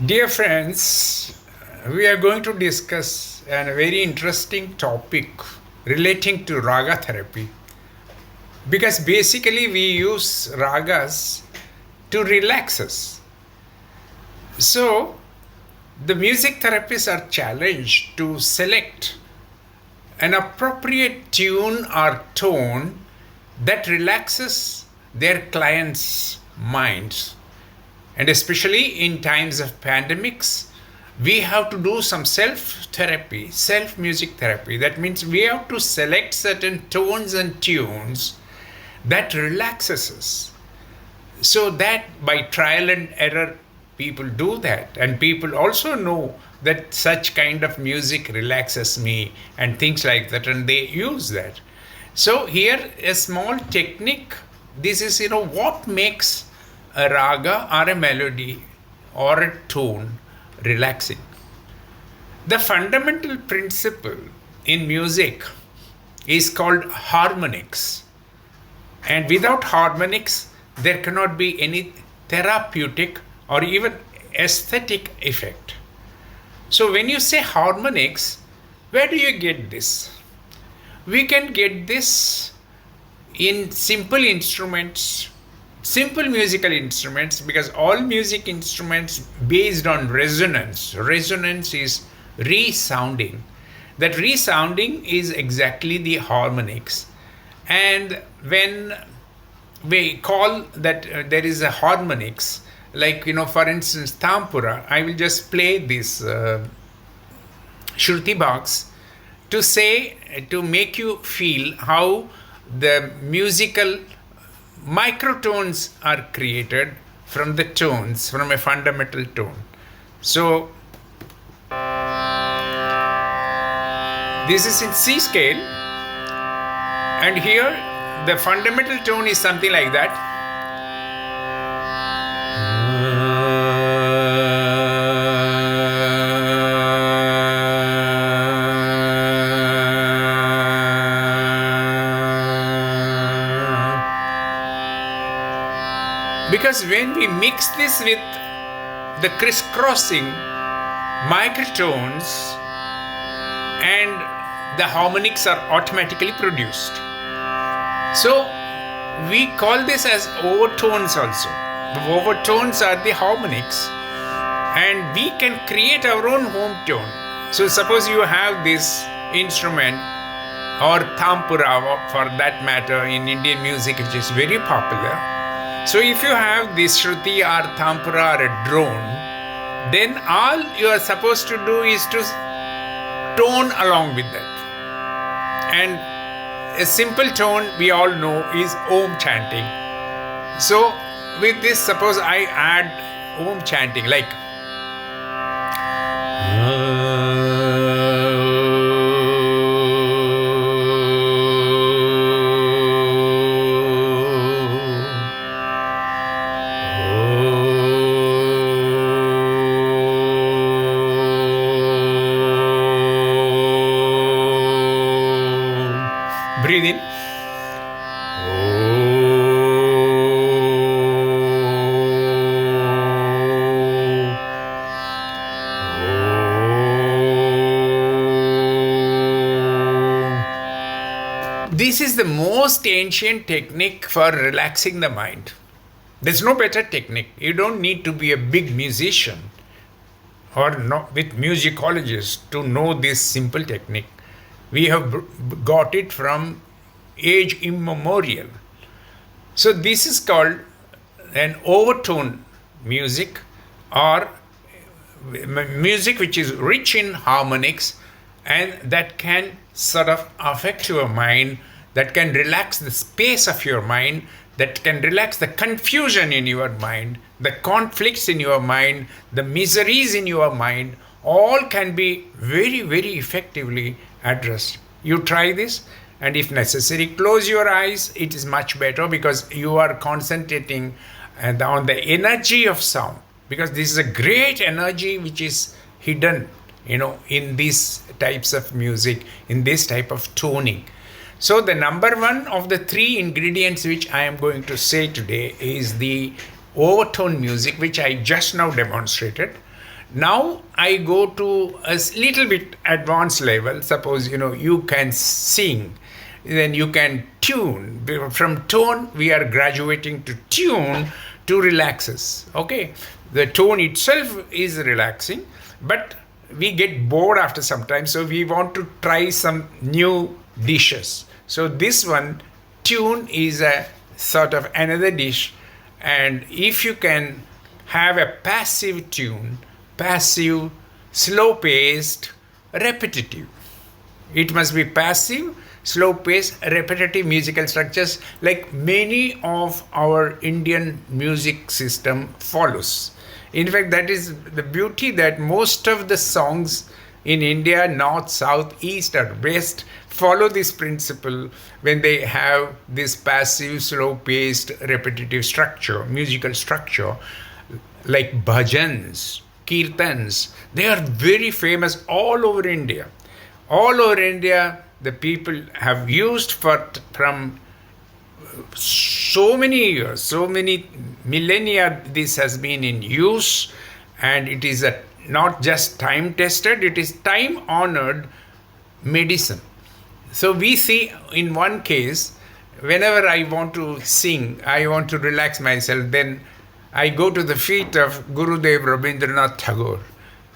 Dear friends, we are going to discuss a very interesting topic relating to raga therapy because basically we use ragas to relax us. So, the music therapists are challenged to select an appropriate tune or tone that relaxes their clients' minds. And especially in times of pandemics, we have to do some self therapy, self music therapy. That means we have to select certain tones and tunes that relaxes us. So that by trial and error, people do that. And people also know that such kind of music relaxes me and things like that. And they use that. So here a small technique. This is, what makes a raga or a melody or a tone relaxing. The fundamental principle in music is called harmonics. And without harmonics, there cannot be any therapeutic or even aesthetic effect. So when you say harmonics, where do you get this? We can get this in simple instruments, simple musical instruments, because all music instruments based on resonance. Resonance is resounding. That resounding is exactly the harmonics. And when we call that there is a harmonics, like, for instance, tampura, I will just play this shruti box to make you feel how the musical microtones are created from the tones, from a fundamental tone. So, this is in C scale, and here the fundamental tone is something like that. Because when we mix this with the crisscrossing microtones, and the harmonics are automatically produced. So we call this as overtones also. The overtones are the harmonics, and we can create our own home tone. So suppose you have this instrument or tampura for that matter in Indian music, which is very popular. So if you have this shruti or tampura or a drone, then all you are supposed to do is to tone along with that. And a simple tone we all know is Om chanting. So with this, suppose I add Om chanting like breathe in. This is the most ancient technique for relaxing the mind. There's no better technique. You don't need to be a big musician or with musicologists to know this simple technique. We have got it from age immemorial. So this is called an overtone music, or music which is rich in harmonics and that can sort of affect your mind, that can relax the space of your mind, that can relax the confusion in your mind, the conflicts in your mind, the miseries in your mind, all can be very, very effectively addressed. You try this, and if necessary, close your eyes. It is much better because you are concentrating on the energy of sound, because this is a great energy which is hidden, in these types of music, in this type of toning. So the number one of the three ingredients which I am going to say today is the overtone music, which I just now demonstrated. Now I go to a little bit advanced level. Suppose you can sing, then you can tune. From tone, we are graduating to tune to relaxes. Okay, the tone itself is relaxing, but we get bored after some time, so we want to try some new dishes. So this one, tune, is a sort of another dish, and if you can have a passive tune, passive, slow paced, repetitive. It must be passive, slow paced, repetitive musical structures like many of our Indian music system follows. In fact, that is the beauty, that most of the songs in India, north, south, east, or west, follow this principle when they have this passive, slow paced, repetitive structure, musical structure, like bhajans, kirtans. They are very famous all over India. All over India, the people have used from so many years, so many millennia, this has been in use, and it is not just time tested, it is time honored medicine. So we see in one case, whenever I want to sing, I want to relax myself, then I go to the feet of Gurudev Rabindranath Tagore,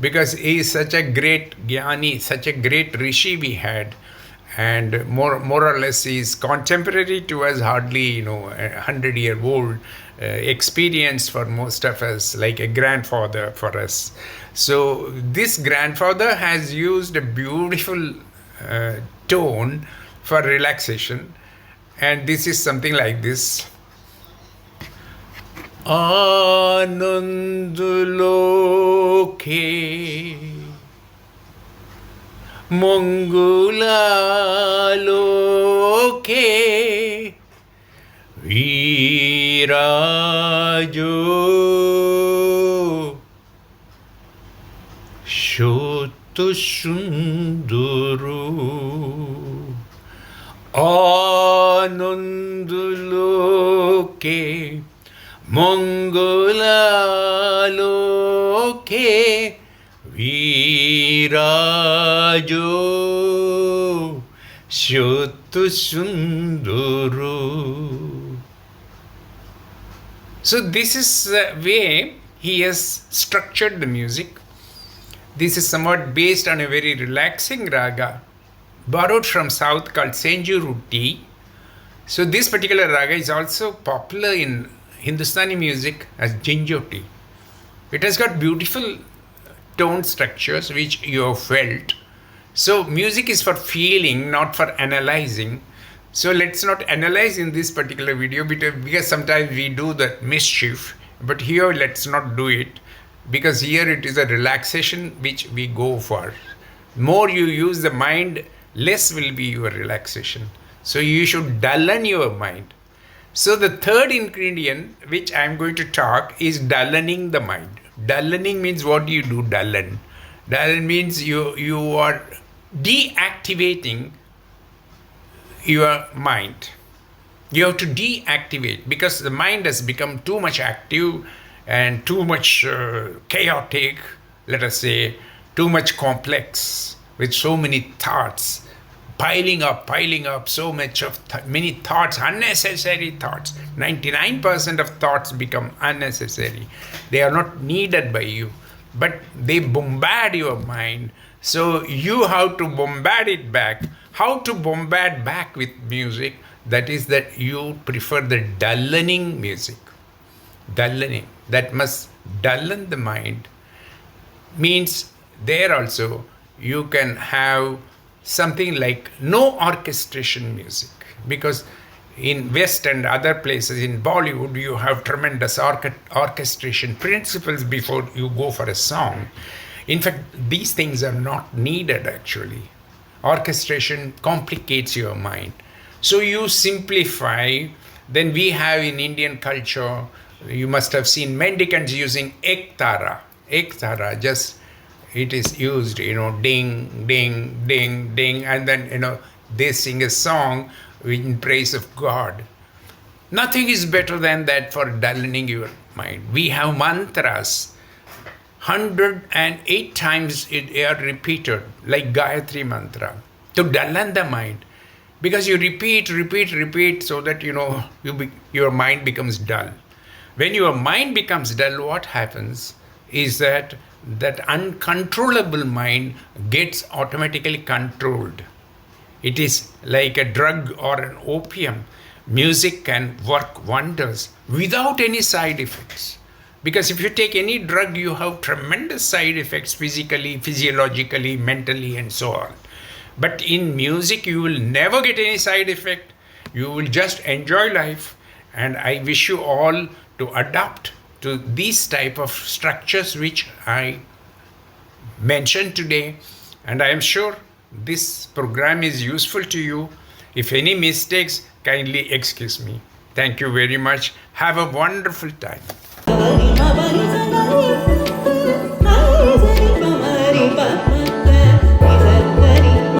because he is such a great Jnani, such a great Rishi we had, and more or less he is contemporary to us, hardly 100-year-old experience for most of us, like a grandfather for us. So this grandfather has used a beautiful tone for relaxation, and this is something like this. आनंद लोके मंगला लोके विराजो शोत सुंदरो आनंद लोके मंगलालोके विराजो शोत सुंदरो. So this is the way he has structured the music. This is somewhat based on a very relaxing raga borrowed from south called Senjuruti. So this particular raga is also popular in Hindustani music as Jinjoti. It has got beautiful tone structures which you have felt. So music is for feeling, not for analyzing. So let's not analyze in this particular video, because sometimes we do that mischief. But here let's not do it, because here it is a relaxation which we go for. More you use the mind, less will be your relaxation. So you should dullen your mind. So the third ingredient which I am going to talk is dullening the mind. Dullening means, what do you do? Dullen. Dullen means you are deactivating your mind. You have to deactivate, because the mind has become too much active and too much chaotic, let us say, too much complex, with so many thoughts piling up, so much of many thoughts, unnecessary thoughts. 99% of thoughts become unnecessary. They are not needed by you, but they bombard your mind. So you have to bombard it back. How to bombard back with music? That is that you prefer the dullening music. Dullening. That must dullen the mind. Means there also you can have something like no orchestration music, because in West and other places, in Bollywood, you have tremendous orchestration principles before you go for a song. In fact, these things are not needed actually. Orchestration complicates your mind. So you simplify. Then we have in Indian culture, you must have seen mendicants using ektara. Ektara, just it is used, ding, ding, ding, ding, and then, they sing a song in praise of God. Nothing is better than that for dulling your mind. We have mantras. 108 times they are repeated, like Gayatri Mantra, to dull the mind. Because you repeat, so that your mind becomes dull. When your mind becomes dull, what happens is that uncontrollable mind gets automatically controlled. It is like a drug or an opium. Music can work wonders without any side effects. Because if you take any drug, you have tremendous side effects physically, physiologically, mentally, and so on. But in music, you will never get any side effect. You will just enjoy life. And I wish you all to adapt to these type of structures which I mentioned today. And I am sure this program is useful to you. If any mistakes, kindly excuse me. Thank you very much. Have a wonderful time.